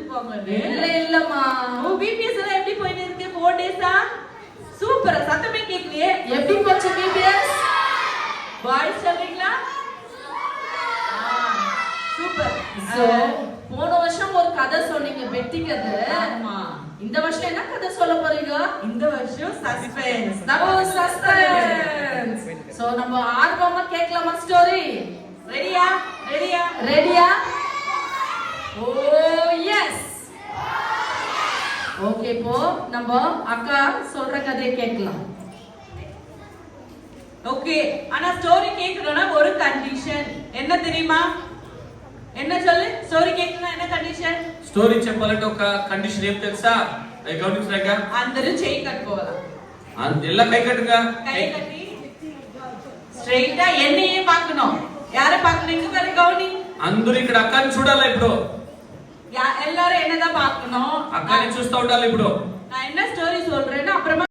இருப்பாங்க. இல்லம்மா. பிபிஎஸ் எல்லாம் எப்படி போயிட்டு இருக்கு? 4 டேஸா சூப்பரா, சத்தமே கேட்கலையே. எப்படி போச்சு பிபிஎஸ்? வாய்ஸ் சொல்றீங்களா? சூப்பர். சோ போன வருஷம் ஒரு கதை சொன்னீங்க, வெட்டி கதை. ஆமா. இந்த வருஷம் என்ன கதை சொல்ல போறீங்க? இந்த வருஷம் சஸ்பென்ஸ். சஸ்பென்ஸ். சோ நம்ம ஆர்வமா கேட்கலாமா ஸ்டோரி? ரெடியா? ரெடியா? ரெடியா? ஓ எஸ். ஓகே, இப்போ நம்ம அக்கா சொல்ற கதையை கேட்கலாம். ஓகே, ஆனா ஸ்டோரி கேட்கணும்னா ஒரு கண்டிஷன். என்ன தெரியுமா? என்ன சொல்லு? ஸ்டோரி கேட்கணும்னா என்ன கண்டிஷன்? స్టోరీ చెప్పాలంటే ఒక కండిషన్ ఏం తెలుసా? అది గమనించలేక అందరూ చేయి కట్టుకోవాలా. எல்லா கை கட்டுங்க. கை கட்டி ஸ்ட்ரைட்டா என்னையே பார்க்கணும். யாரை பார்க்கணும்? இங்க பாரு, கவுனி. అందరూ ఇక్కడ అక్కని చూడాలి ఇప్పుడు. எல்லாரும் என்னதான் பார்க்கணும்? అక్కని చూస్తా ఉండాలి ఇప్పుడు. நான் என்ன ஸ்டோரி சொல்றேன்னா அப்புறமா